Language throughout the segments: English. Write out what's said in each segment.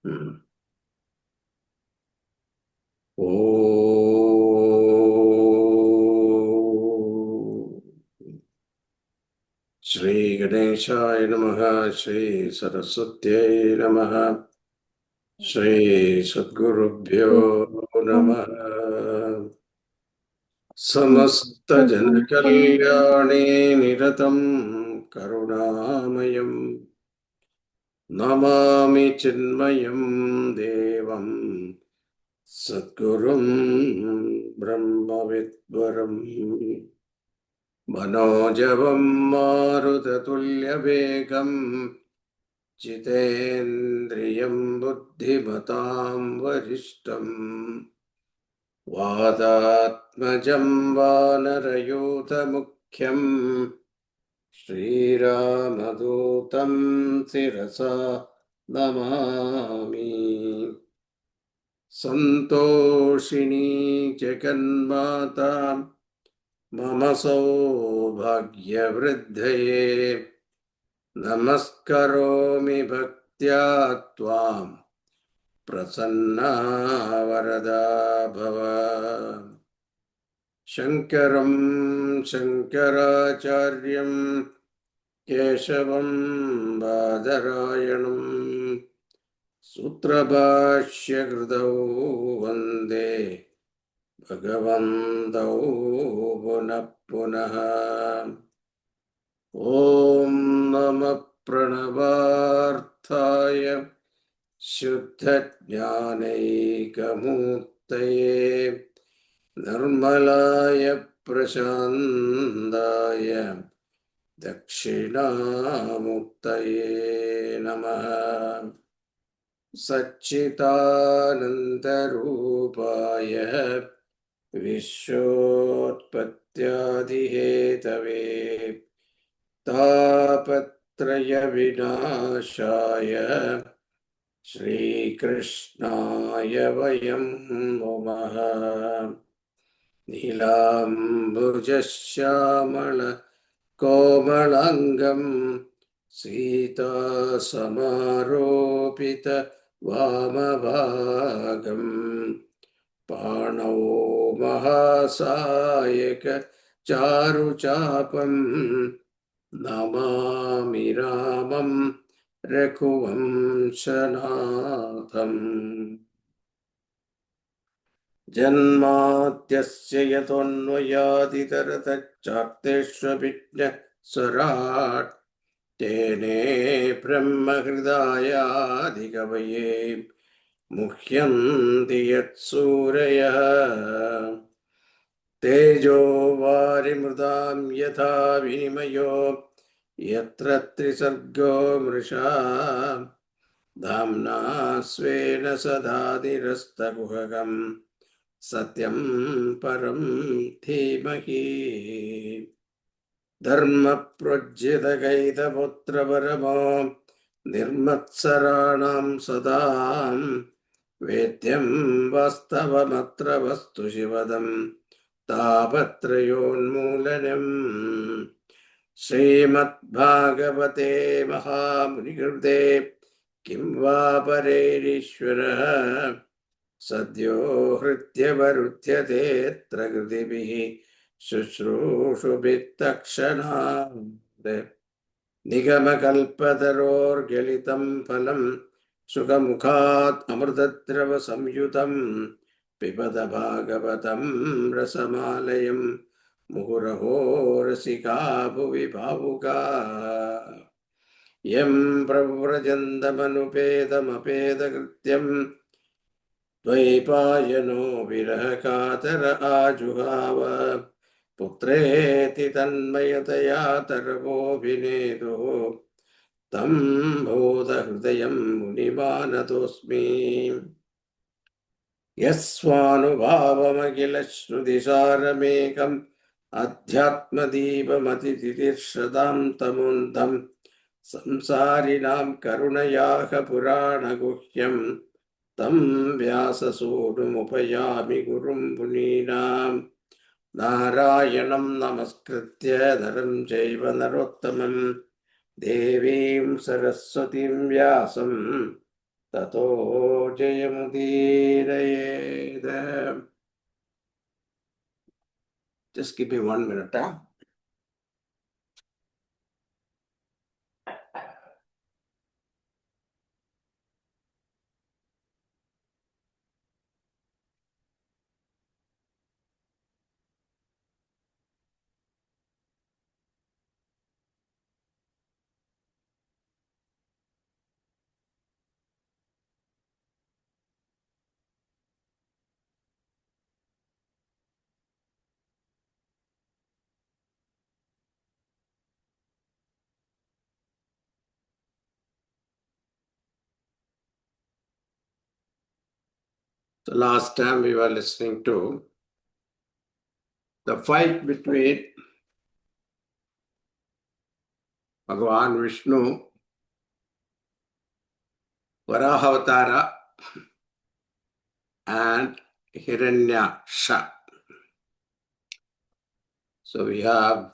ഓ ശ്രീ ഗണേശായ നമഃ. ശ്രീ സരസ്വത്यै നമഃ. ശ്രീ സദ്ഗുരുഭ്യോ നമഃ. സമസ്തജനകല്യാണേ നിരതം കരുണാമയം നമാമി ചിന്മയം ദേവം സദ്ഗുരും ബ്രഹ്മവിദ്വരം മനോജവം മാരുതതുല്യവേഗം ജിതേന്ദ്രിയം ബുദ്ധിമതാം വരിഷ്ഠം വാതാത്മജം വാനരയൂഥമുഖ്യം ശ്രീരാമദൂതം ശിരസാ നമാമി. സന്തോഷിണീ ജഗന്മാതാ മമ സൗഭാഗ്യവൃദ്ധയേ നമസ്കരോമി ഭക്ത്യാ ത്വാം പ്രസന്നാ വരദാ ഭവ. ശങ്കരം ശങ്കരാചാര്യം കേശവം ബാദരായണം സൂത്രഭാഷ്യകൃതൗ വന്ദേ ഭഗവന്തൗ പുനഃ പുനഃ. ഓം നമഃ പ്രണവാർത്ഥായ ശുദ്ധജ്ഞാനൈകമൂർത്തയേ നിർമ്മലായ പ്രശാന്തായ ദക്ഷിണാമൂർത്തയേ നമഃ. സച്ചിദാനന്ദരൂപായ വിശ്വോത്പത്യാദിഹേതവേ താപത്രയ വിനാശായ ശ്രീകൃഷ്ണായ വയം നമഃ. നീലാംബുജശ്യാമള കോമളാംഗം സീതാസമാരോപിത വാമഭാഗം പാണൗ മഹാസായക ചാരുചാപം നമാമി രാമം രഘുവംശനാഥം. ജന്മാദ്യസ്യ യതോന്വയാദിതരതശ്ചാർത്തേഷ്വഭിജ്ഞസ്വരാട് തേനേ ബ്രഹ്മഹൃദായാദികവയേ മുഹ്യന്തി യത്സൂരയഃ. തേജോ വാരിമൃതാം യഥാ വിനിമയോ യത്ര ത്രിസർഗോ മൃഷാ ധാംനാ സ്വേന സദാ നിരസ്തകുഹകം സത്യം പരം ധീമഹി. ധർമ്മപ്രോജ്ജിതകൈതപുത്രപരമോ നിർമത്സരാണാം സദാം വേദ്യം വാസ്തവമത്ര വസ്തു ശിവദം താപത്രയോന്മൂലനം. ശ്രീമദ്ഭാഗവതേ മഹാമുനികൃതേ കിം വാ പരൈരീശ്വരഃ സദ്യോ ഹൃദ്യവരുധ്യതേऽത്ര കൃതിഭിः ശുശ്രൂഷുഭിः തക്ഷണാത്. നിഗമകൽപതരോർഗളിതം ഫലം സുഖമുഖാത് അമൃതദ്രവ സംയുതം പിബത ഭാഗവതം രസമാലയം മുഹുരഹോ രസികാ ഭുവി ഭാവുകാഃ. യം പ്രവ്രജന്തമനുപേതമപേതകൃത്യം ദ്വൈപായനോ വിരഹകാതര ആജുഹാവ. പുത്രേതി തന്മയതയാ തരവോഭിനേദുഃ തം ഭൂതഹൃദയം മുനിമാനതോസ്മി. യസ്വാനുഭാവമഖില ശ്രുതിസാരമേകം അധ്യാത്മദീപമതിതിതിർഷതാം തമുന്തം സംസാരിണാം കരുണയാഹ പുരാണഗുഹ്യം തം വ്യാസസൂനുമുപയാമി ഗുരും മുനീനാം. നാരായണം നമസ്കൃത്യ നരം ചൈവ നരോത്തമം ദേവീം സരസ്വതീം വ്യാസം tato jayamudiraye. Just give me 1 minute. Huh? So last time we were listening to the fight between Bhagavan Vishnu, Varahavatara, and Hiranyaksha. So we have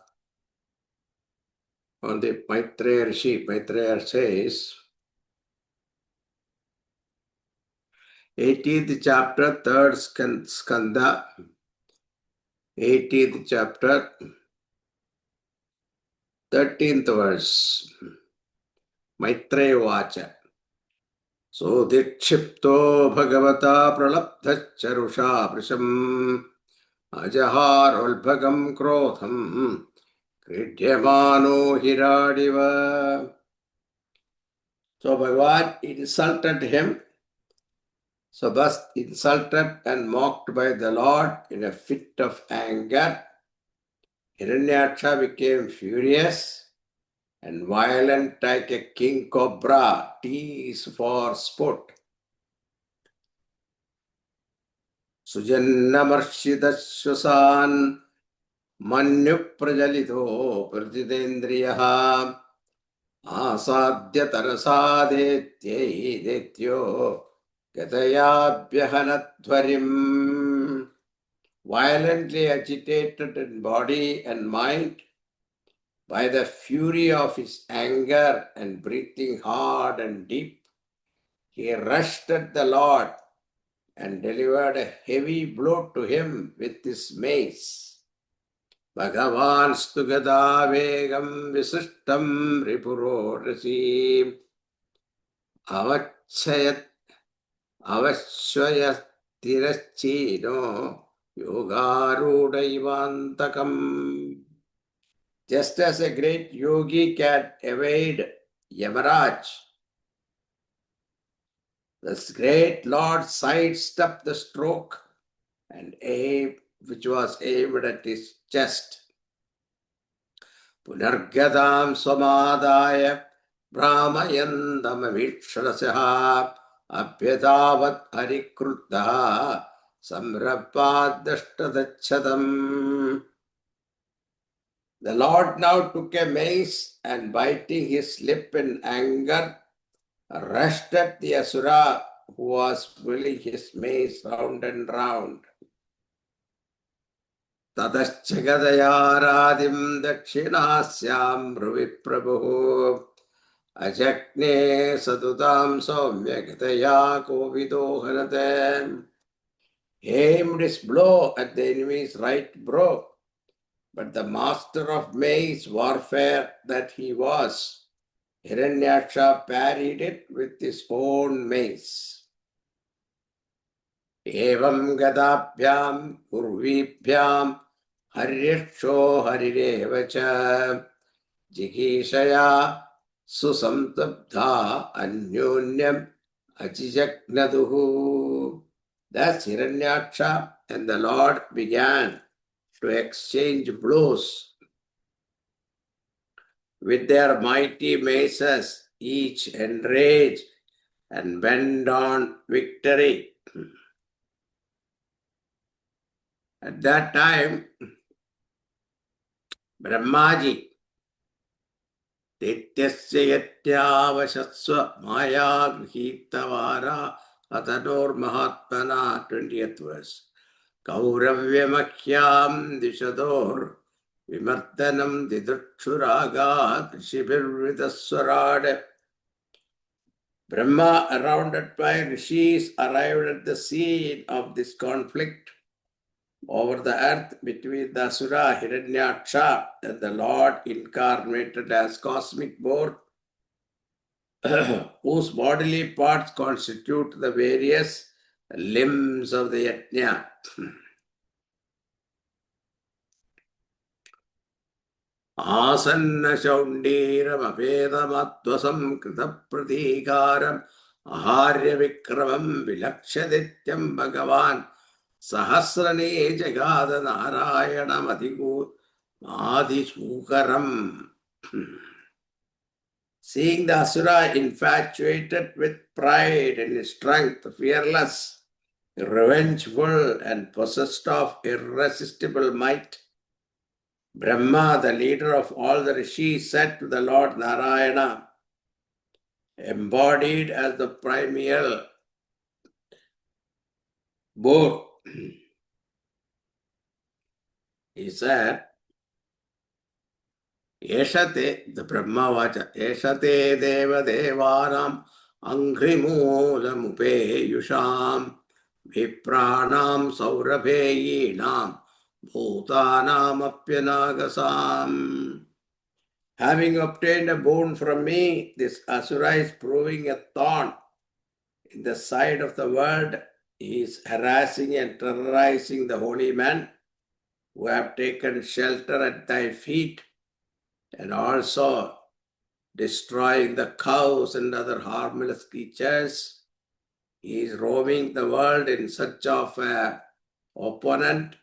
on the Maitreya Rishi, Maitreya says, 18th chapter, 3rd skanda, 18th chapter, 13th verse, Maitreya Vacha. So dikshipto bhagavata pralabdhacharusha prisham ajahar ulbhagam krotham kridyamano hiradiva. So Bhagavan insulted him. So thus insulted and mocked by the Lord in a fit of anger, Hiranyaksha became furious and violent like a king cobra, tease for sport. Sujannamarshidashwasan manyu prajalito pratidendriyaha asadya tarasadetye detyo gatayabhyahanadvarim. Violently agitated in body and mind by the fury of his anger and breathing hard and deep, he rushed at the Lord and delivered a heavy blow to him with his mace. Bhagavan stugada vegam visishtam ripuro rasi avachayat avashvayat tirachino yogarudaivantakam. Just as a great yogi can evade Yamaraj, this great Lord sidestepped the stroke and aimed, which was aimed at his chest. Punargadam swamadaya brahmayandam vikshrasaha abhyatavat harikruddha samrappadashtadachadam. The Lord now took a mace and biting his lip in anger, rushed at the Asura who was pulling his mace round and round. Tadaschagadayaradhim dakshinasyam ruviprabhu ajakne sadutam saumyagataya kovidohanate. Aimed his blow at the enemy's right brow, but the master of mace warfare that he was, Hiranyaksha parried it with his own mace. Evam gadabhyam urvibhyam harirsho harirevacha jigishaya susamtabdha anyonyam achijaknaduhu. Thus Hiranyaksha and the Lord began to exchange blows with their mighty maces, each enraged and bent on victory. At that time, Brahmaji, Dityasya yatyavashasva maya grihitavara atanor mahatmana, 20th verse. Kauravyamahyam dishador vimartanam didutshuragat shibirvidaswarad. Brahma, surrounded by rishis, arrived at the scene of this conflict over the earth between the Asura Hiranyaksha and the Lord incarnated as cosmic board, whose bodily parts constitute the various limbs of the yajna. Asanna shaundiram apedamattvasam krita pratikaram aharya vikramam vilakshadityam bhagavan sahasrane jagada narayanam adisukaram. Seeing the Asura infatuated with pride and strength, fearless, revengeful, and possessed of irresistible might, Brahma, the leader of all the rishis, said to the Lord Narayana, embodied as the primeval board, he said, Eshate, the Brahma Vacha, Eshate Deva Devanam Anghrimoolam Upeyusham Vipranam Saurabheyinam Bhutanam Apyanagasam. Having obtained a boon from me, this Asura is proving a thorn in the side of the world. He is harassing and terrorizing the holy men who have taken shelter at thy feet, and also destroying the cows and other harmless creatures. He is roaming the world in search of an opponent,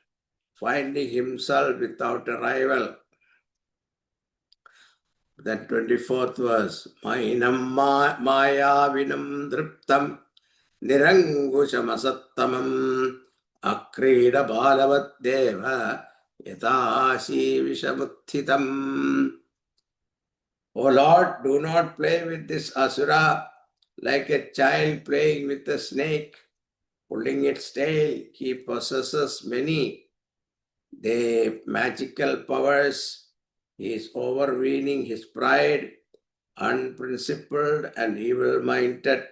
finding himself without a rival. That 24th verse, Mainam Maya Vinam Driptam Nirangusam Asattamam Akrida Balavat Deva Yatashi Vishamuthitam. O Lord, do not play with this Asura like a child playing with a snake, pulling its tail. He possesses many the magical powers. He is overweening his pride, unprincipled and evil-minded.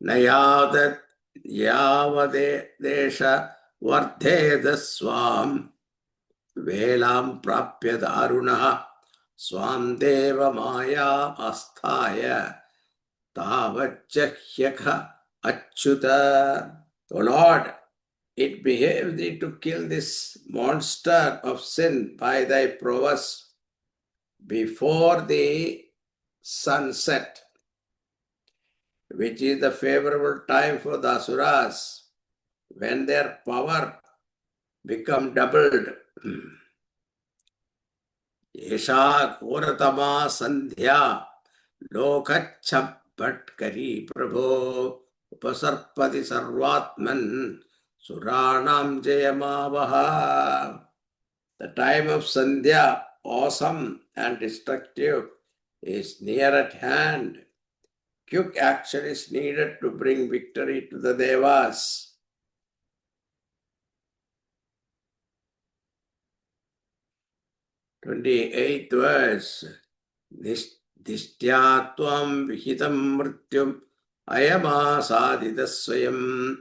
Nayadat yavadesha vardhedaswam velam prapya darunaha swam deva maya asthaya tavajjahyaka achyuta. O Lord, it behaved thee to kill this monster of sin by thy prowess before the sunset, which is the favorable time for the Asuras, when their power become doubled. Yesha Ghoratama Sandhya Lokachappatkari Prabho Upasarpati Sarvatman Suranam Jayamavaha. The time of Sandhya, awesome and destructive, is near at hand. Quick action is needed to bring victory to the Devas. 28th verse. Dishtya tvam vihitam mrityum ayamasadidasvayam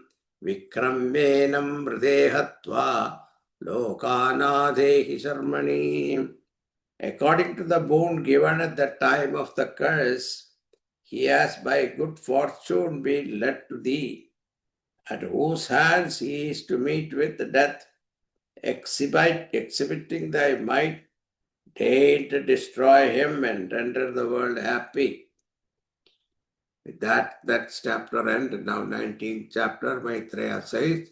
vikramyenam mridehatva lokanadehi sharmani. According to the boon given at the time of the curse, he has by good fortune been led to thee, at whose hands he is to meet with death. Exhibiting thy might, deign to destroy him and render the world happy. With that's chapter ended. Now 19th chapter, Maitreya says,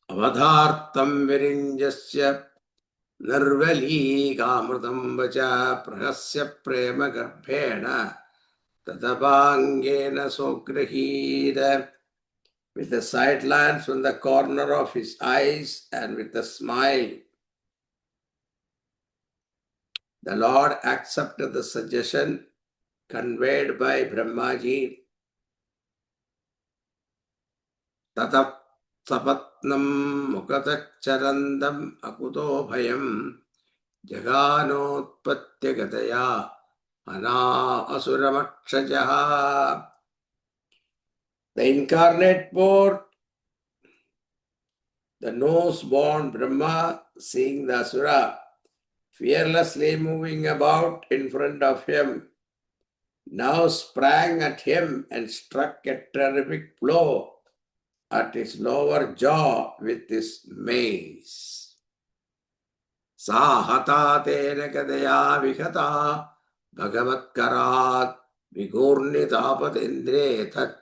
Avadhartam virinjasya Narvali kamrutam vacha prahasya prema garbhena tadabangena sograhida. With the sight glance from the corner of his eyes and with a smile, the Lord accepted the suggestion conveyed by Brahmaji. Tatap sapatnam mukatacharandam akuto bhayam jaganotpatya gataya Ana Asuramakshajah. The incarnate Lord, the nose-born Brahma, seeing the Asura fearlessly moving about in front of him, now sprang at him and struck a terrific blow at his lower jaw with his mace. Sa hata tena kadaya vihata bhagavatkarat vigurnitapadindre tat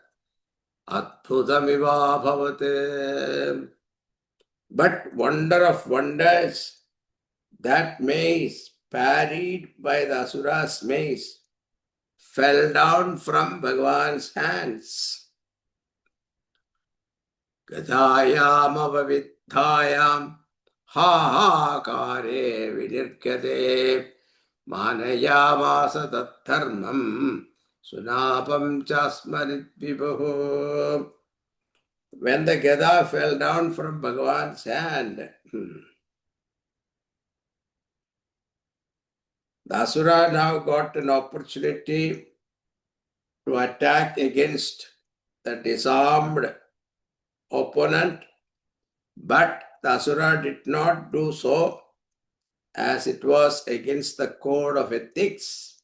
adbhutamiva bhavate. But wonder of wonders, that mace, parried by the Asura's mace, fell down from Bhagavan's hands. Gadayam avavidhayam ha kare vinirgate manayamasa tattharmam sunapam chasmarit vibhu. When the Gada fell down from Bhagavan's hand, the Asura now got an opportunity to attack against the disarmed opponent, but the Asura did not do so, as it was against the code of ethics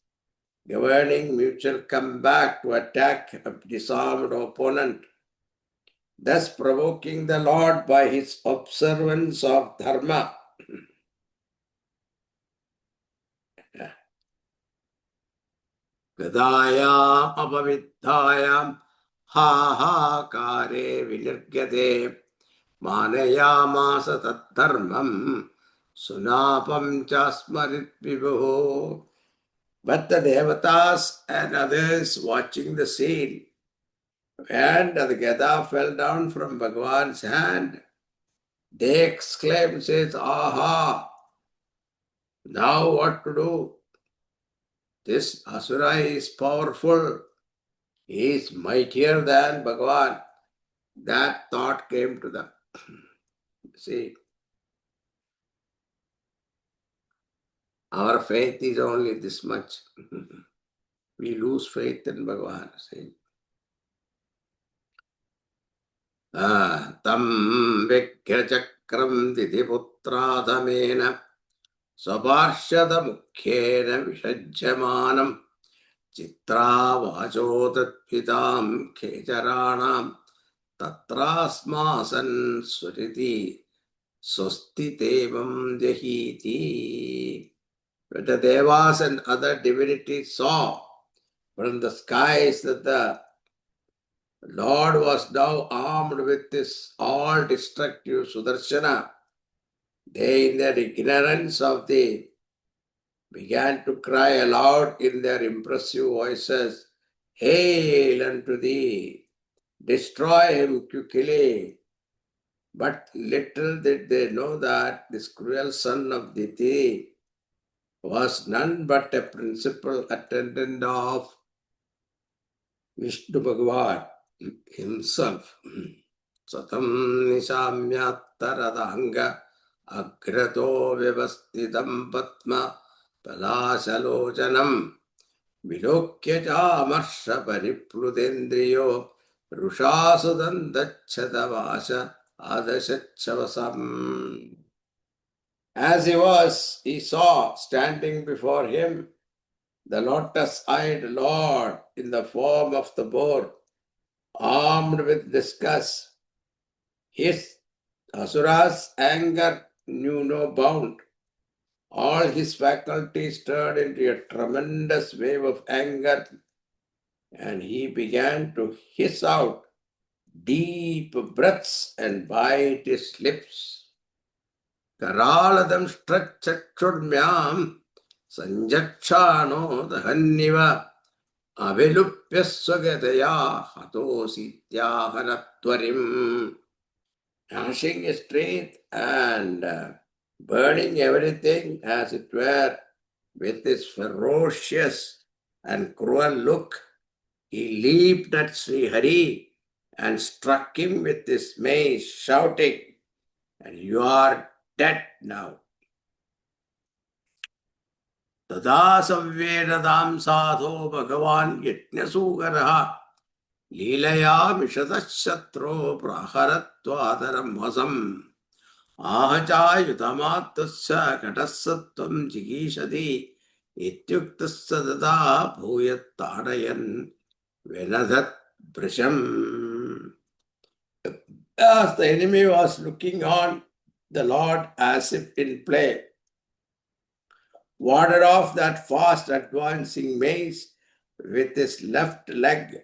governing mutual comeback to attack a disarmed opponent, thus provoking the Lord by his observance of dharma. Gadayam apavidhayam ha kare vinirgate manayamasa tattharmam sunapam chasmarit vibhu. But the devatas and others watching the scene, when the Gada fell down from Bhagavan's hand, they exclaimed, says, aha, now what to do? This Asura is powerful. He is mightier than Bhagavan. That thought came to them. See, our faith is only this much. We lose faith in Bhagavan. See. Tam Vikrachakram Didiputradhamena Saparshada Mukhyena Vishajyamanam Chitra Vajotatpitam Kecharanam Tatrasmasan Suriti Swastitevam Jahiti. But the Devas and other divinities saw from the skies that the Lord was now armed with this all-destructive Sudarshana. They, in their ignorance of began to cry aloud in their impressive voices, Hail unto thee! Destroy him quickly! But little did they know that this cruel son of Diti was none but a principal attendant of Vishnu Bhagavan himself. Satam nishamyattaradanga agrato vyavastitam patma palasalojanam vilokya chamarsha paripludendriyo rushasudandachadavasha adashachavasam. As he saw standing before him the lotus-eyed Lord in the form of the boar, armed with discus. His Asura's anger knew no bound. All his faculties turned into a tremendous wave of anger, and he began to hiss out deep breaths and bite his lips. Karaladam strachachurmyam sanjakshano dahanniva avilupya swagataya hatosityahanatvarim. Gnashing his teeth and burning everything as it were with his ferocious and cruel look, he leaped at Sri Hari and struck him with his mace, shouting, and you are dead now. Tada savvedadam sadho bhagavan yajnasugaraha Leelaya mishatashatro praharattvadaram vasam Ahacha yudamatasya katasatvam jigishadi ityuktasya dada bhuyattadayan venadat brisham. As the enemy was looking on the Lord as if in play, warded off that fast advancing mace with his left leg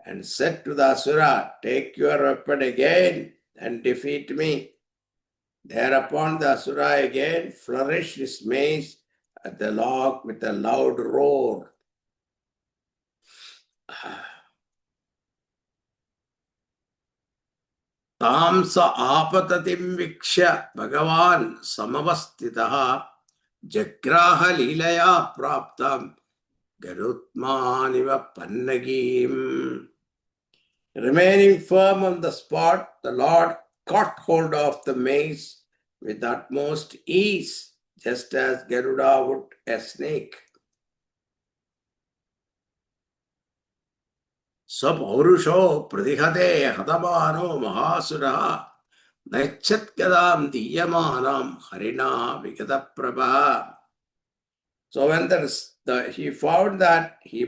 and said to the Asura, "Take your weapon again and defeat me." Thereupon the Asura again flourished his mace at the log with a loud roar. Tamsa apatatim vikshya Bhagavan samavastitaha jagraha leelaya praptam garutmaniva pannagim. Remaining firm on the spot, the Lord caught hold of the mace with utmost ease, just as Garuda would a snake. Sapaurusho pradihate hadamano mahasuraha naichat gadam diyamanam harina vigata prabha. So when he found that his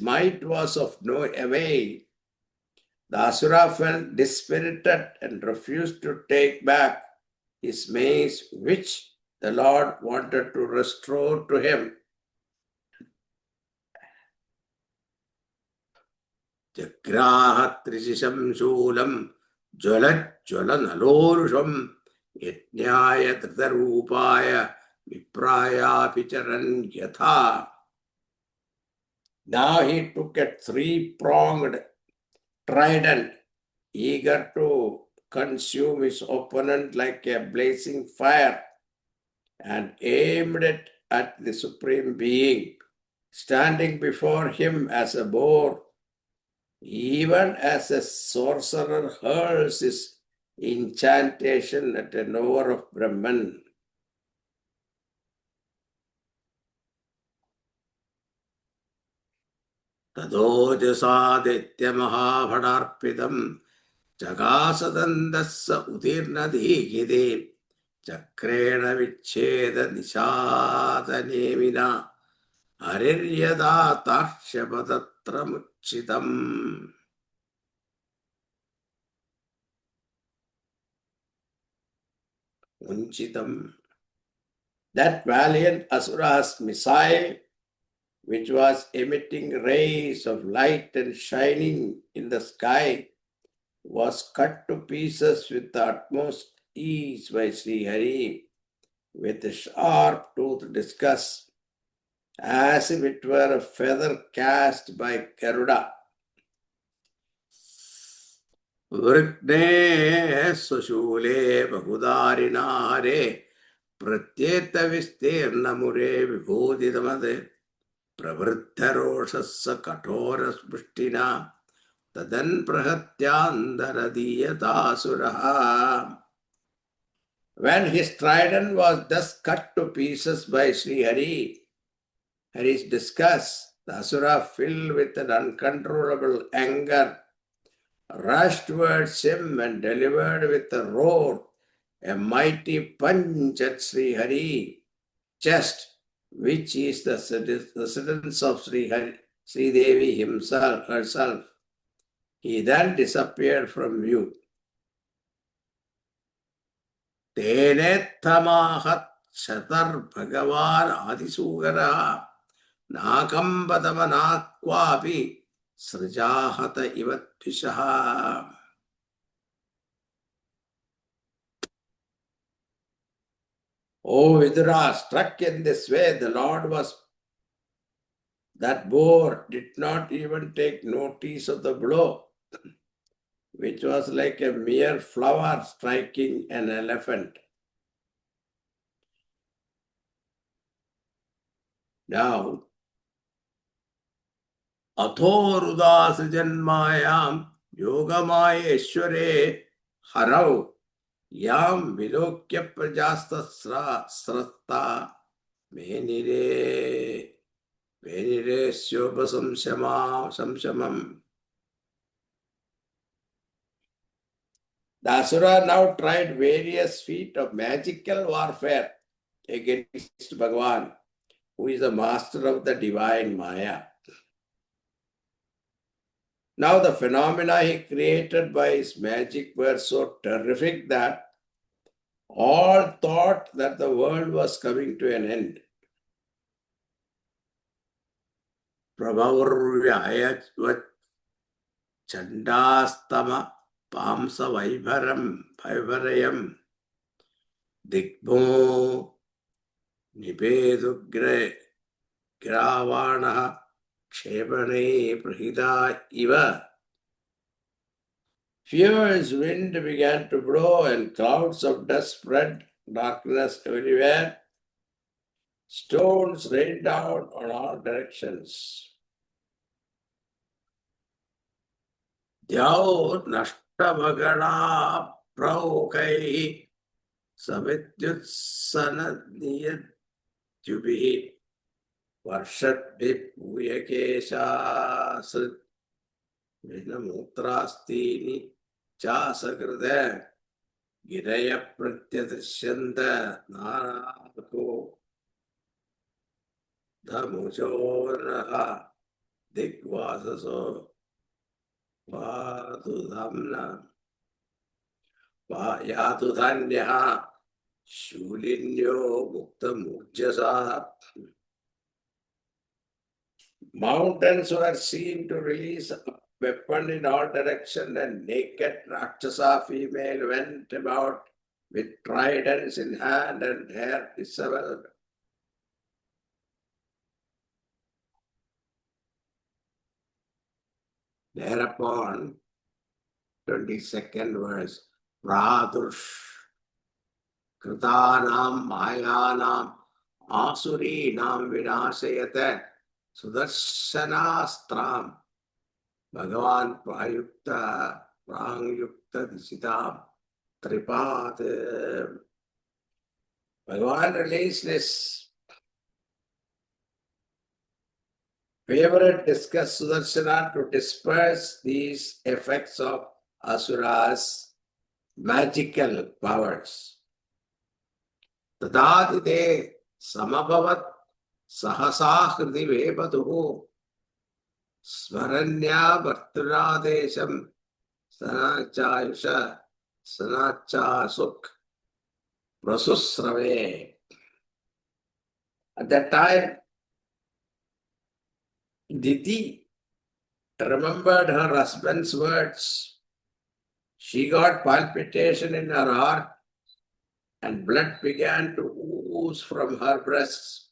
might was of no avail, the Asura felt dispirited and refused to take back his mace, which the Lord wanted to restore to him. Jagraha trisisham shulam jwalat jwalanalorusham yajnaya tritarupaya vipraya picharan yatha. Now he took a three-pronged trident, eager to consume his opponent like a blazing fire, and aimed it at the Supreme Being, standing before him as a boar, even as a sorcerer hurls his incantation at a knower of Brahman. Tadojasa mahabhadarpidam jagasadandassa utirnadhikide chakrena vicheda nishadanemina hariryada tarshapadatra muchitam. That valiant Asura's missile, which was emitting rays of light and shining in the sky, was cut to pieces with the utmost ease by Sri Hari with a sharp-toothed discus, as if it were a feather cast by Garuda. Vrigne sushule bahudarinare pratyeta vistirnamure vibhodidamade pravrittaroshassa kathora sprushtina tadan prahatyandaradiyadasuraha. When his trident was thus cut to pieces by Sri Hari's disgust, the Asura, filled with an uncontrollable anger, rushed towards him and delivered with a roar a mighty punch at Sri Hari chest, which is the residence of Sri Devi herself. He then disappeared from view. Tenethamahat shatar bhagavan adisugara nakambadamanakvapi srijahata ivatvishaha. O Vidura, struck in this way, that boar did not even take notice of the blow, which was like a mere flower striking an elephant. Now, Athorudasajanmayam yogamayeshware harau yam vilokya prajasta srasta Menire Syopa Samshamam. The Asura now tried various feats of magical warfare against Bhagavan, who is the master of the divine Maya. Now the phenomena he created by his magic were so terrific that all thought that the world was coming to an end. Prabhaurvyaya Chandastama Pamsa Vaivarayam Digmo Nipedugre Gravana Kshepane Prahita Iva. Fierce wind began to blow and clouds of dust spread, darkness everywhere. Stones rained down on all directions. Dyaur Nashtamagana Praukai Savidyutsanadniyatubhi Varshatbhi Puyakesha Srit Vinamutrastini Chasakrida Giraya Pratyadrishyanta Narako Dhamuchoraha Dikvasaso Vadudhamna Yadudhanyaha Shulinyo Mukta Murjasa. Mountains were seen to release a weapon in all directions, and naked Rakshasa female went about with tridents in hand and hair disheveled. Thereupon, 22nd verse, Pradursh Kritanam Mayanam Asurinam Vinasayate Sudarshanastram Bhagavan Prayukta Prangyukta Disitam Tripat. Bhagavan released his favorite discuss Sudarshana to disperse these effects of Asura's magical powers. Tadadide Samabhavat Sahasa Hridi Vebaduhu Smaranya Bharturadesham Sanachayusha Sanachasuk Prasusrave. At that time, Diti remembered her husband's words. She got palpitation in her heart and blood began to ooze from her breasts.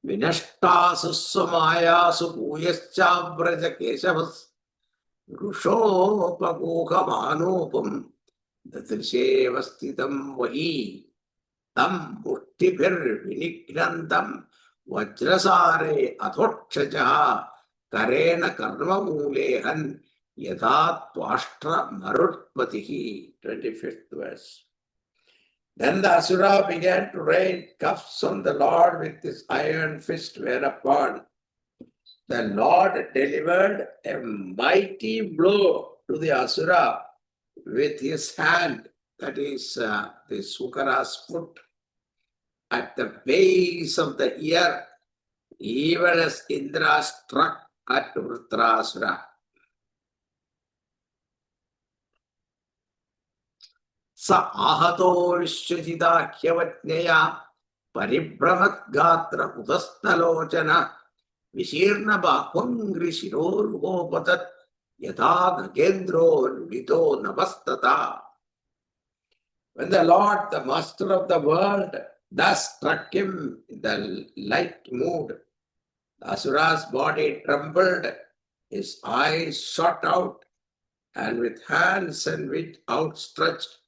Vinashtasu samayasu puyascha vraja keshavas rushopagohamanopam dadrishevastitam vahi tam muttibhir vinigrandam vajrasare adhokshajaha karena karma mulehan yadhat tvashtra marutpatihi. 25th verse. Then the Asura began to rain cuffs on the Lord with his iron fist, whereupon the Lord delivered a mighty blow to the Asura with his hand, that is the Sukara's foot, at the base of the ear, even as Indra struck at Vritrasura. Sa ahato vishwajidakhyavatneya paribhramat gatra udastalochana visirna bahvangri shirorgopatat yatha nagendro lulito navastata. When the Lord, the master of the world, thus struck him in the light mood, the Asura's body trembled, his eyes shot out, and with hands and feet outstretched,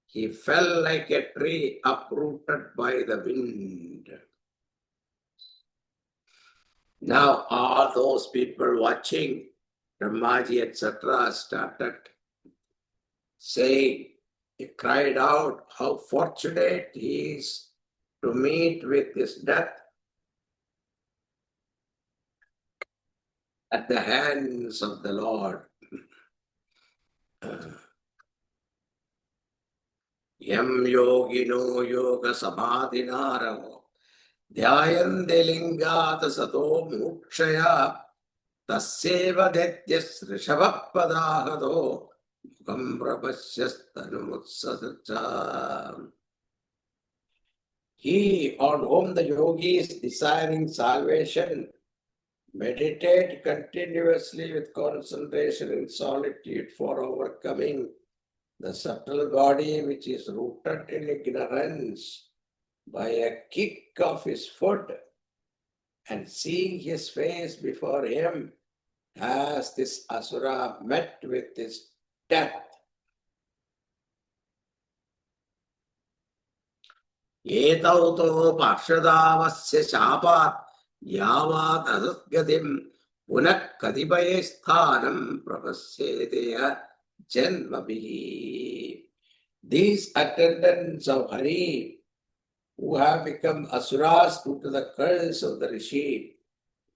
he fell like a tree uprooted by the wind. Now all those people watching, Brahmaji, etc., started saying, he cried out how fortunate he is to meet with his death at the hands of the Lord. Yam yogino yoga samadhinaramo dhyayante lingata sato mukshaya tasyeva detyas rishabhapadahado mukam prapasyastanumutsasaccha. He on whom the yogis desiring salvation meditate continuously with concentration in solitude for overcoming the subtle body which is rooted in ignorance by a kick of his foot and seeing his face before him as this asura met with his death. Etauto parshadavasya shapat yavat adutgadim punak kadibaye sthanam prapasyeteya janmabhi. These attendants of Hari who have become asuras due to the curse of the Rishi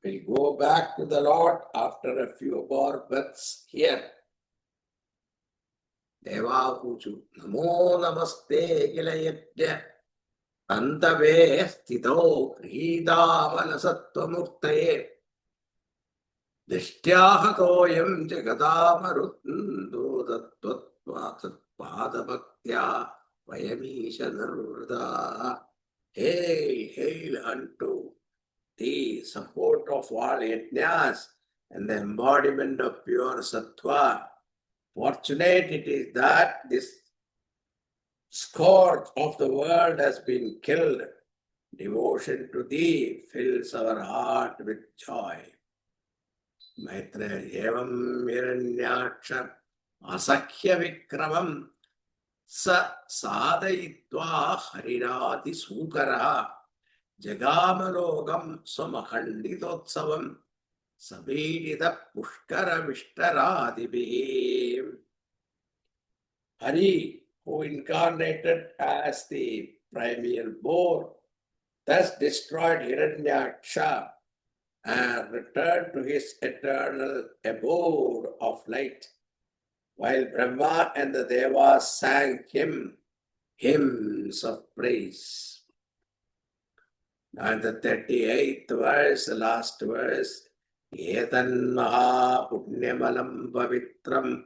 will go back to the Lord after a few more births here. Deva Puju Namo Namaste Kilayatya Antave Stito Hridamanasattva Dishtyahakoyam Jagadamarundo Padabhaktya Vayamisha Narvrada. Hail, hail unto the support of all yajnas and the embodiment of pure sattva. Fortunate it is that this scourge of the world has been killed. Devotion to thee fills our heart with joy. Maitra evam hiranyaksha asakhya vikramam sa sadayitva harirati sukara jagamalogam samakhanditotsavam sabedita pushkara vishtaradibi. Hari, who incarnated as the primeval boar, thus destroyed Hiranyaksha and returned to his eternal abode of light, while Brahma and the Devas sang him hymns of praise. And the 38th verse, the last verse, Etan maha punyamalam pavitram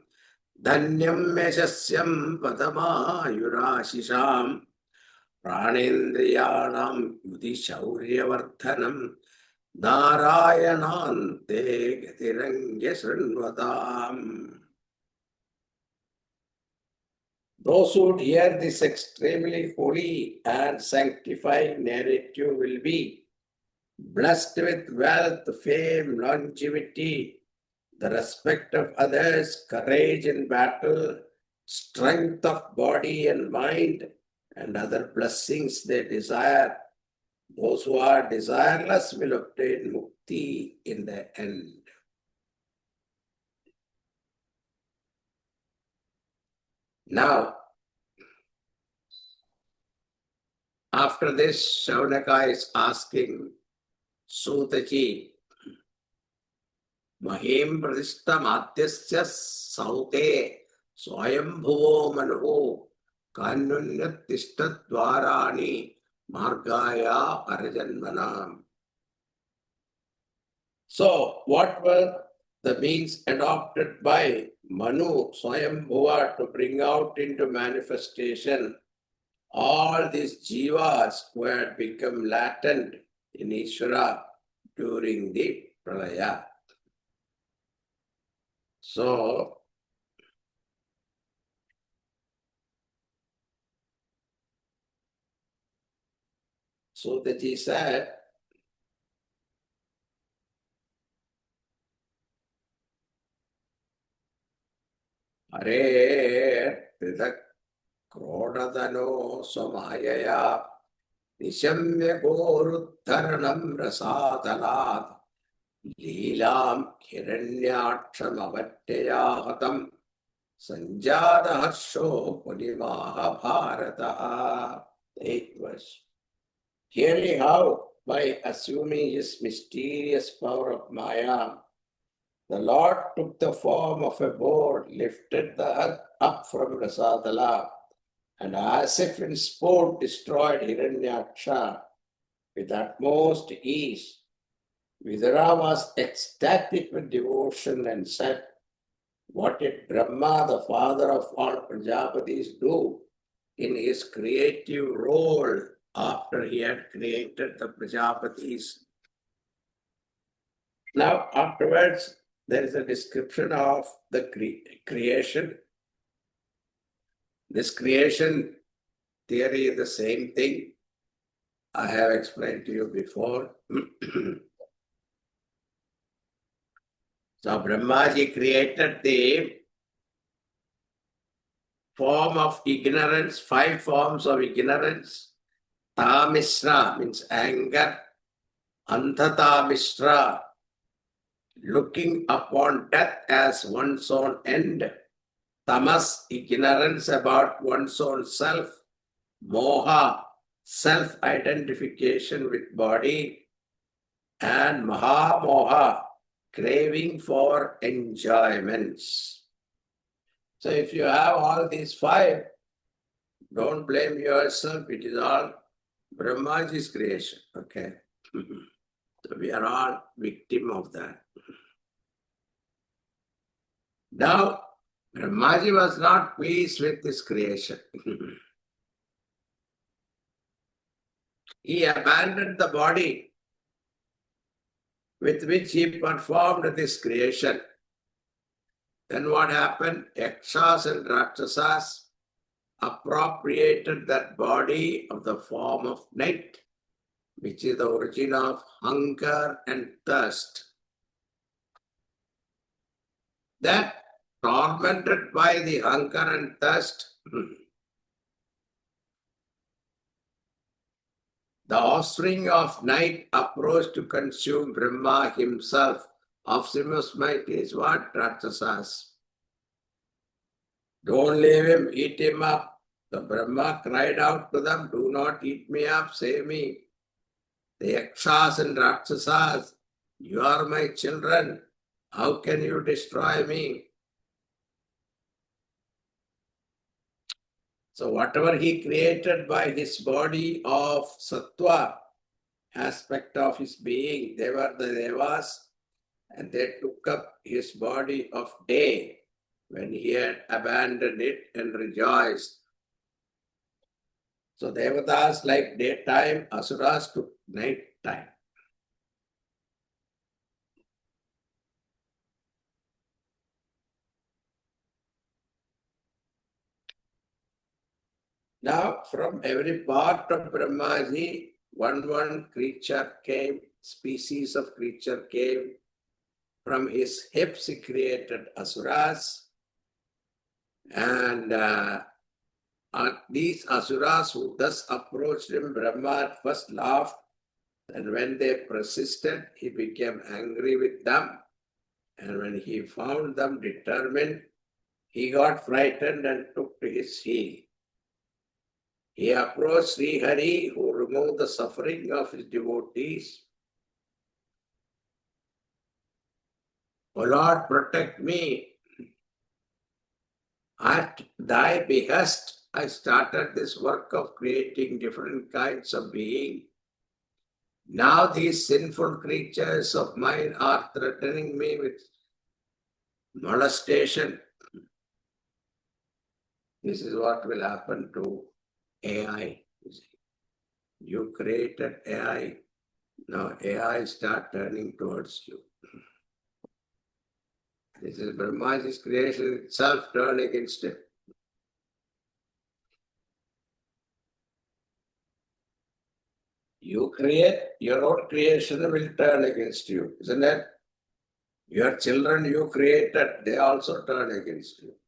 dhanyam yashasyam padamayurashisham pranendriyanam yudhi shauryavarthanam narayanante gatirangya srinvatam. Those who hear this extremely holy and sanctifying narrative will be blessed with wealth, fame, longevity, the respect of others, courage in battle, strength of body and mind, and other blessings they desire. Those who are desireless will obtain mukti in the end. Now, after this, Shaunaka is asking Sutaji, Mahim Pradishta Matyasya Saute Swayambhuvo Manu Kanunyat Tishtat Dwarani Margaya Parajanmanam. So, what were the means adopted by Manu Swayambhuva to bring out into manifestation all these jivas who had become latent in Ishvara during the Pralaya? So, Sutaji said, Hare Pridak Krodadano Somayaya Nishamya Goruddharanam Rasadalat Leelam Hiranyaksham Avattyayahatam Sanjada Harsho Punimaha Bharata. 8th verse. Hearing how, by assuming his mysterious power of Maya, the Lord took the form of a board, lifted the earth up from Rasadala, and as if in sport destroyed Hiranyaksha with utmost ease. Vidura was ecstatic with devotion and said, "What did Brahma, the father of all Prajapatis, do in his creative role after he had created the Prajapatis?" Now, afterwards, there is a description of the creation. This creation theory is the same thing I have explained to you before. So, Brahmaji created the form of ignorance, 5 forms of ignorance. Tamisra means anger. Anthatamisra, looking upon death as one's own end. Tamas, ignorance about one's own self. Moha, self-identification with body. And Mahamoha, craving for enjoyments. So if you have all these 5, don't blame yourself. It is all Brahmaji's creation. Okay. So we are all victim of that. Now, Brahmaji was not pleased with this creation. He abandoned the body with which he performed this creation. Then what happened? Yakshas and Rakshasas appropriated that body of the form of night, which is the origin of hunger and thirst. That, tormented by the hunger and thirst, the offspring of night approached to consume Brahma himself. Offspring of night is what? Rakshasas. Don't leave him, eat him up. The Brahma cried out to them, "Do not eat me up, save me." The Yakshas and Rakshasas, "You are my children. How can you destroy me?" So whatever he created by his body of sattva, aspect of his being, they were the devas, and they took up his body of day when he had abandoned it and rejoiced. So devatas like daytime, asuras took night time. Now, from every part of Brahmaji, one creature came, species of creature came. From his hips he created asuras. And these asuras who thus approached him, Brahma at first laughed. And when they persisted, he became angry with them. And when he found them determined, he got frightened and took to his heel. He approached Sri Hari, who removed the suffering of his devotees. "O Lord, protect me. At thy behest, I started this work of creating different kinds of being. Now these sinful creatures of mine are threatening me with molestation." This is what will happen to AI. You created AI. Now AI start turning towards you. This is Brahmaji's creation itself turn against him. You create, your own creation will turn against you, isn't it? Your children you created, they also turn against you.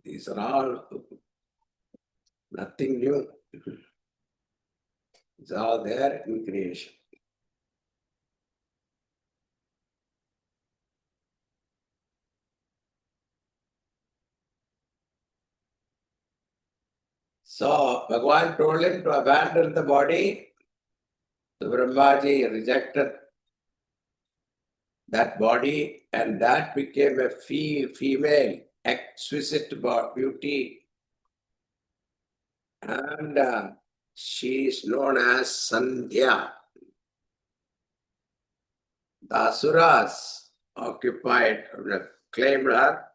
These are all nothing new. It's all there in creation. So Bhagavan told him to abandon the body. So Brahmaji rejected that body, and that became a female, exquisite beauty. And she is known as Sandhya. The Asuras occupied, claimed her.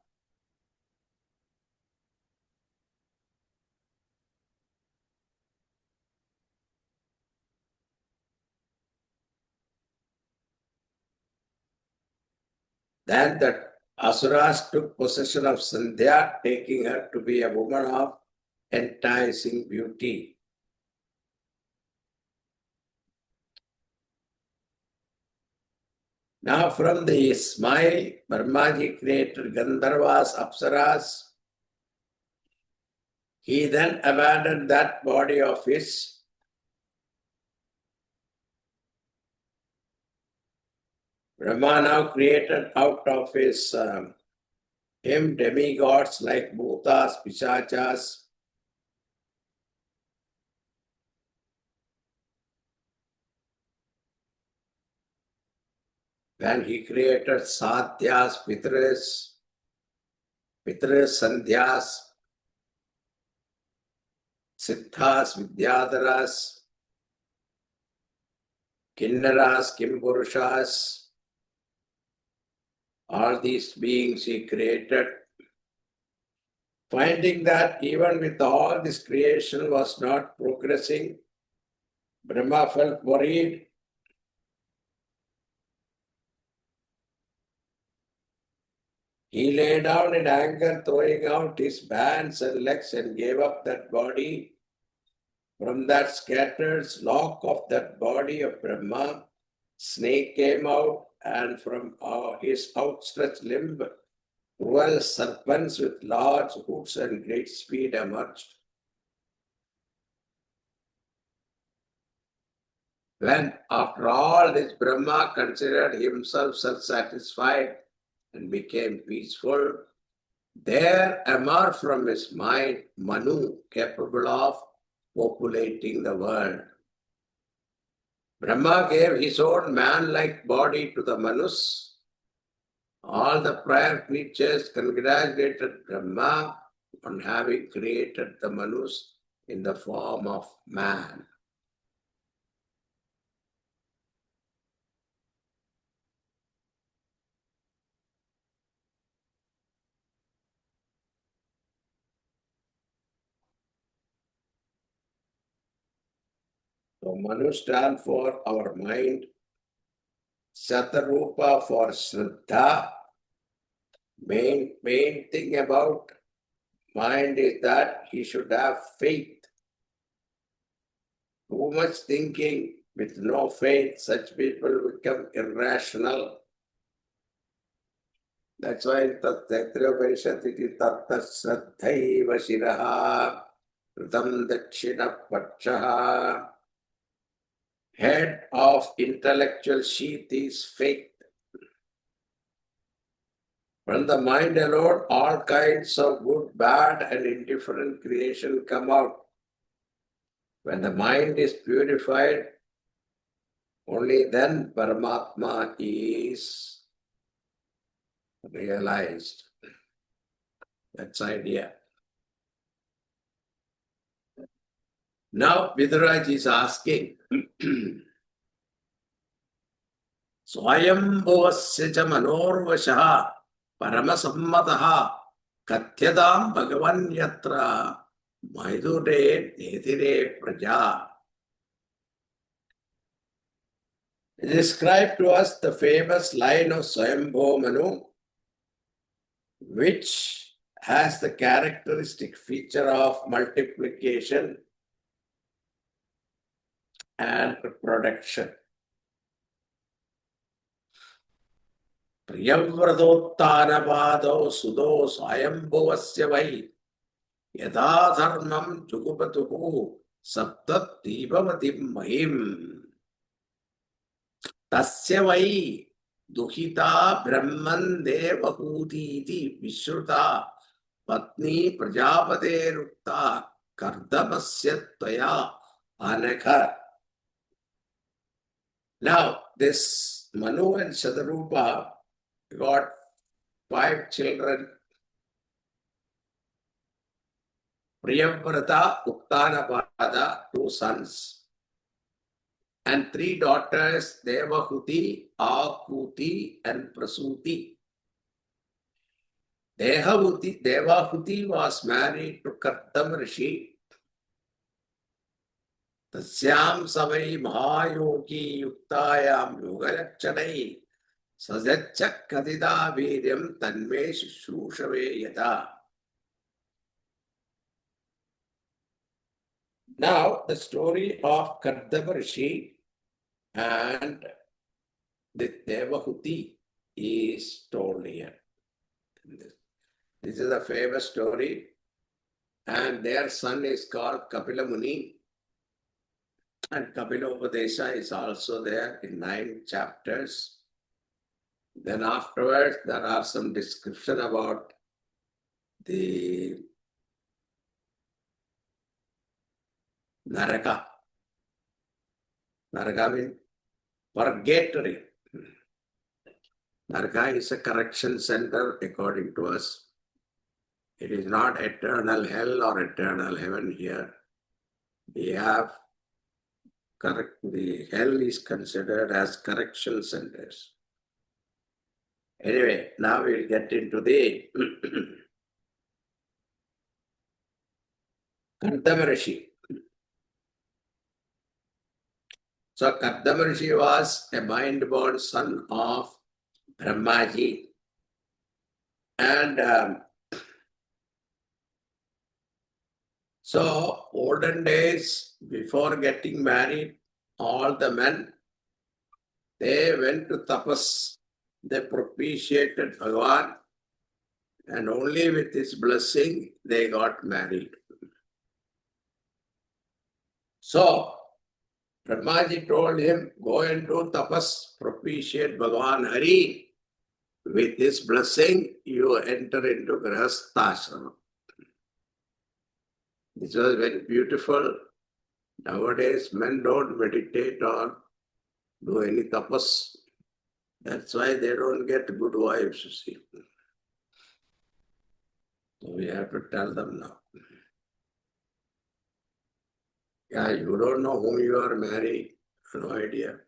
Then the Asuras took possession of Sandhya, taking her to be a woman of enticing beauty. Now from the smile, Brahmaji created Gandharvas, Apsaras. He then abandoned that body of his. Brahma now created out of his him demigods like Bhutas, Pichachas. Then he created Satyas, Pitras, Sandhyas, Siddhas, Vidyadharas, Kinnaras, Kimpurushas. All these beings he created. Finding that even with all this creation was not progressing, Brahma felt worried. He lay down in anger, throwing out his bands and legs, and gave up that body. From that scattered lock of that body of Brahma, snake came out, and from his outstretched limb, cruel serpents with large hooves and great speed emerged. When, after all this, Brahma considered himself self-satisfied and became peaceful, there emerged from his mind Manu, capable of populating the world. Brahma gave his own man-like body to the Manus. All the prior creatures congratulated Brahma on having created the Manus in the form of man. So Manu stands for our mind, Satarupa for Shraddha. Main thing about mind is that he should have faith. Too much thinking with no faith, such people become irrational. That's why in Tattaittiriya Upanishad it is Tatta Shraddhaiva Shiraha Kritam Dakshina Pakshaha. Head of intellectual sheath is faith. From the mind alone, all kinds of good, bad, and indifferent creation come out. When the mind is purified, only then Paramatma is realized. That's the idea. Now Vidaraj is asking, Swayambhavasya cha manorvashaha paramasammataha katyadam bhagavan yatra maidure netire praja. Describe to us the famous line of Swayambhava Manu, which has the characteristic feature of multiplication and reproduction. Priyavradottanavado sudo Swayambhavasya vai yada dharmam jugupatuhu saptat dibavatim mahim. Tasya vai duhita brahman devahuti iti vishruta patni prajapate rukta Kardamasya Tvaya Anakha. Now, this Manu and Shadarupa got 5 children. Priyavrata, Uttanapada, 2 sons, and 3 daughters, Devahuti, Akuti, and Prasuti. Devahuti was married to Kardama Rishi. Tasyam Savai Mahayogi Yuktayam Yogalakshadai Sajachak Kadida Viryam Tanme Shushushave Yada. Now, the story of Kardama Rishi and the Devahuti is told here. This is a famous story, and their son is called Kapila Muni, and Kapila Upadesha is also there in 9 chapters. Then afterwards, there are some description about the Naraka. Naraka means purgatory. Naraka is a correction center according to us. It is not eternal hell or eternal heaven here. We have the hell is considered as correction centers. Anyway, now we'll get into the Kardama Rishi. So Kardama Rishi was a mind-born son of Brahmaji, and so olden days, before getting married, all the men, they went to tapas. They propitiated Bhagavan, and only with his blessing they got married. So Brahmaji told him, go and do tapas, propitiate Bhagavan Hari. With his blessing, you enter into Grihasthashrama. This was very beautiful. Nowadays, men don't meditate or do any tapas. That's why they don't get good wives, you see. So we have to tell them now. Yeah, you don't know whom you are marrying. No idea.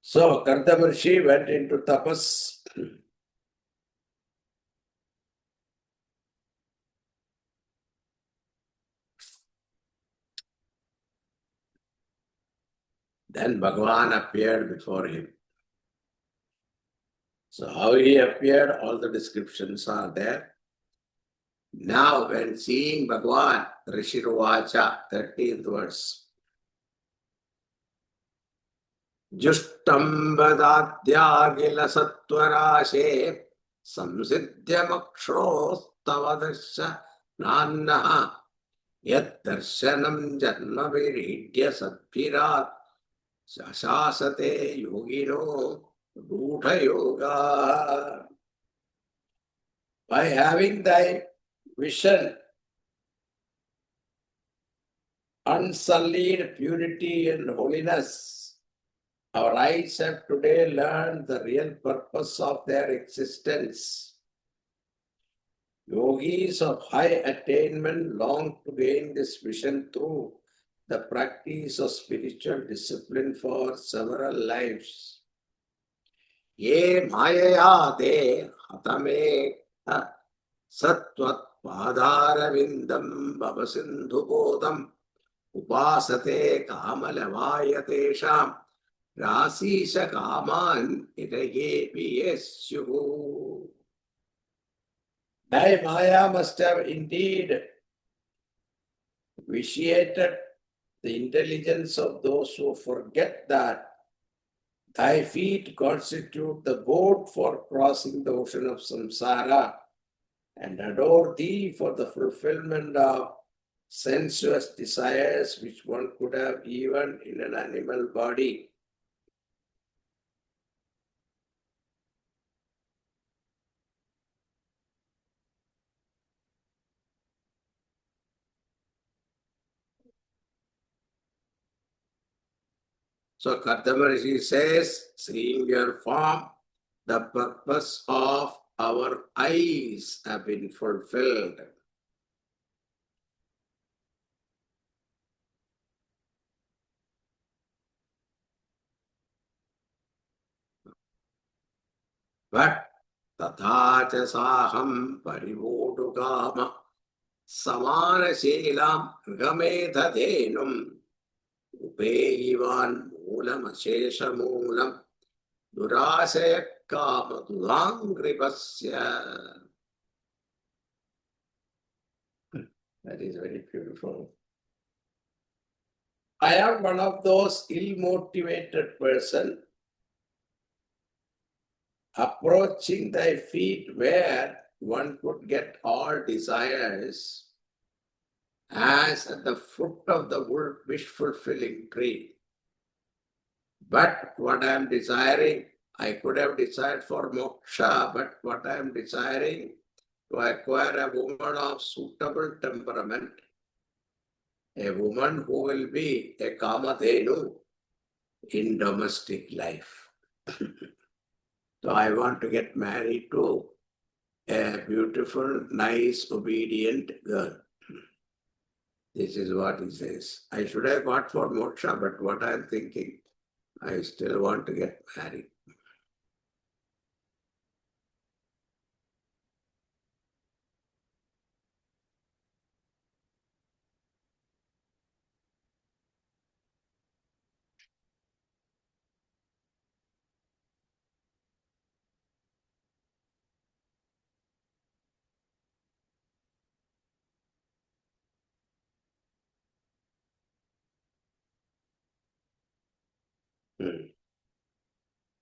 So Kardama Rishi went into tapas. Then Bhagavan appeared before him. So how he appeared, all the descriptions are there. Now when seeing Bhagavan, Rishiruvacha, 13th verse. Jushtambadadyagila satvarashe samsiddhyamakshrostavadasya nannaha yat darshanam janma viridya satpirat sasasate yogino rudha yoga. By having thy vision, unsullied purity and holiness, our eyes have today learned the real purpose of their existence. Yogis of high attainment long to gain this vision through the practice of spiritual discipline for several lives. Ye mayaya de hatame satvat padaravindam bhavasindhu bodham upasate kamalavayatesham rasisha kaman irage viyesyuhu. Thy Maya must have indeed vitiated the intelligence of those who forget that thy feet constitute the boat for crossing the ocean of samsara and adore thee for the fulfillment of sensuous desires which one could have even in an animal body. So Kartamarishi says, seeing your form, the purpose of our eyes have been fulfilled. But tathacha saham parivodugama samana shelam gamedhadenum upeyivan moolam ashesha moolam durasaya kama dulangripasya. That is very beautiful. I am one of those ill-motivated person approaching thy feet where one could get all desires as at the foot of the wish-fulfilling tree. But what I am desiring, I could have desired for moksha, but what I am desiring to acquire a woman of suitable temperament, a woman who will be a kamadhenu in domestic life. So I want to get married to a beautiful, nice, obedient girl. This is what he says. I should have got for moksha, but what I am thinking, I still want to get married.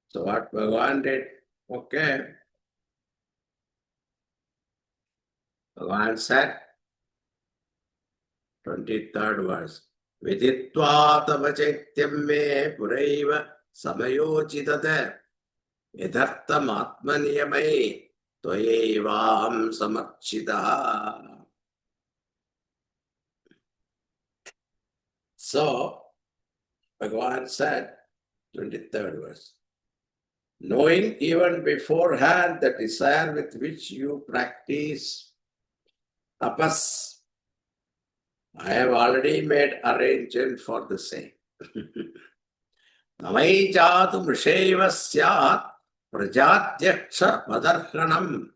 So what Bhagavan did, okay, Bhagavan said, 23rd verse, Viditva tava chaityam me puraiva samayochitate yathartam atmaniyamai tvayevam samarchitaha. So, Bhagavan said, 23rd verse, knowing even beforehand the desire with which you practice tapas, I have already made arrangement for the same. Navai jatu mrisheva syat prajatyaksha padarhanam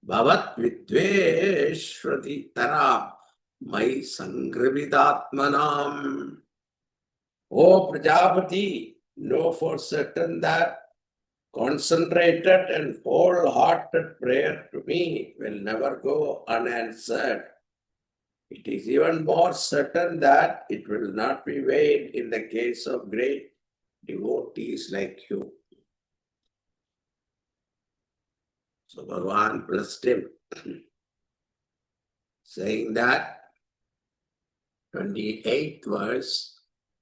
bhavat vidveshvati taram mai sangravidatmanam. O Prajapati, know for certain that concentrated and wholehearted prayer to me will never go unanswered. It is even more certain that it will not be weighed in the case of great devotees like you. So Bhagavan blessed him, saying that 28th verse,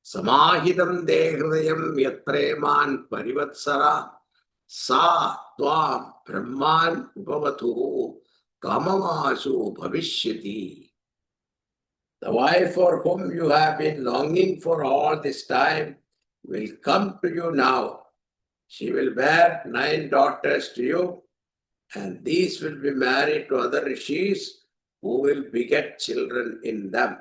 Samahidam dehridayam yatpreman parivatsara sa tvam brahman upavatu kamamasu bhavishyati. The wife for whom you have been longing for all this time will come to you now. She will bear 9 daughters to you, and these will be married to other rishis who will beget children in them.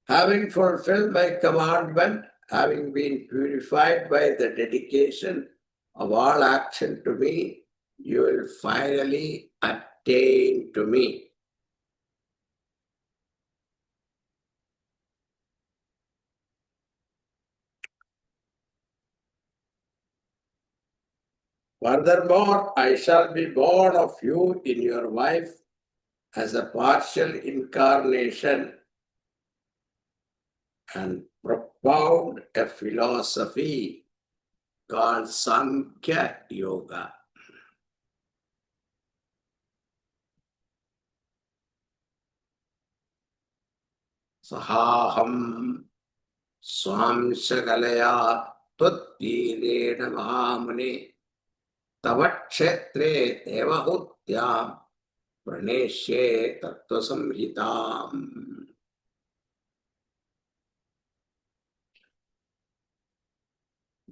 Having fulfilled my commandment, having been purified by the dedication of all action to me, you will finally attain to me. Furthermore, I shall be born of you in your wife as a partial incarnation and propound a philosophy called Sankhya Yoga. Sahaham Swamshakalaya Tvattirena Mahamuni Tavakshetre Devahutyam Praneshye Tattva Samhitam.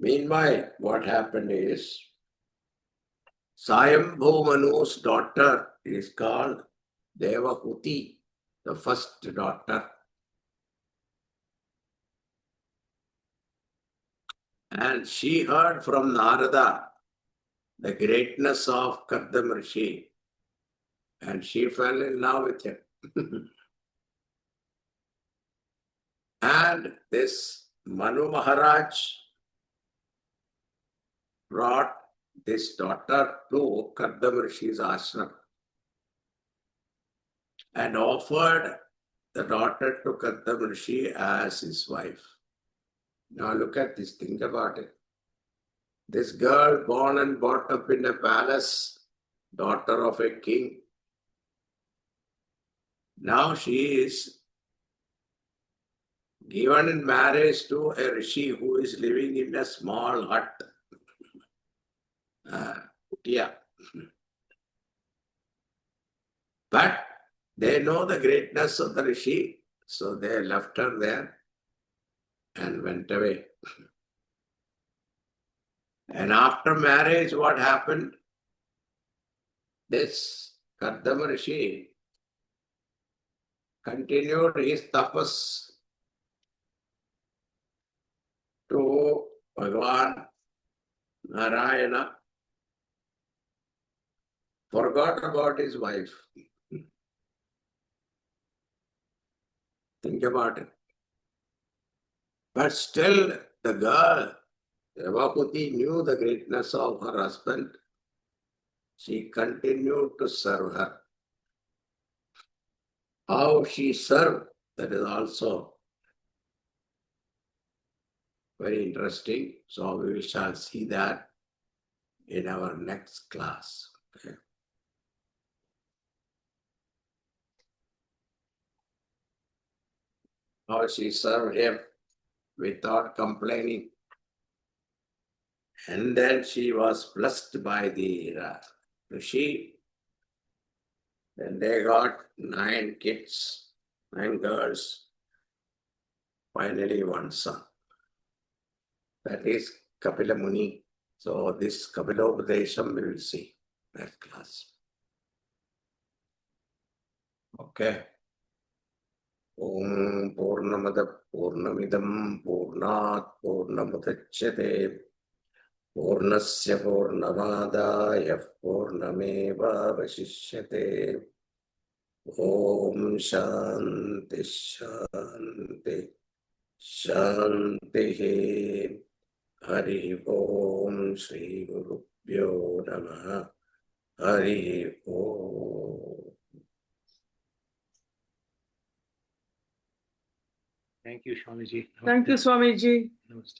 Meanwhile, what happened is, Swayambhu Manu's daughter is called Devahuti, the first daughter. And she heard from Narada the greatness of Kardama Rishi, and she fell in love with him. And this Manu Maharaj brought this daughter to Kardama Rishi's ashram and offered the daughter to Kardama Rishi as his wife. Now look at this, think about it. This girl born and brought up in a palace, daughter of a king. Now she is given in marriage to a rishi who is living in a small hut. Kutia. But they know the greatness of the rishi, so they left her there and went away. And after marriage, what happened? This Kardama Rishi continued his tapas to Bhagavan Narayana, forgot about his wife. Think about it. But still, the girl, Devahuti, knew the greatness of her husband. She continued to serve her. How she served, that is also very interesting. So we shall see that in our next class. Okay. How she served him without complaining. And then she was blessed by the Rishi. Then they got 9 kids, 9 girls, finally one son. That is Kapila Muni. So this Kapilopradesham we will see that class. Okay. Om Purnamada Purnamidam Purnat Purnamudachyate Purnasya Purnavadaya Purnameva Vasishyate. Om Shanti Shanti Shanti. Hari Om Shri Gurubhyo Namaha. Hari Om. Thank you, Swamiji. Thank you, Swamiji. Namaste.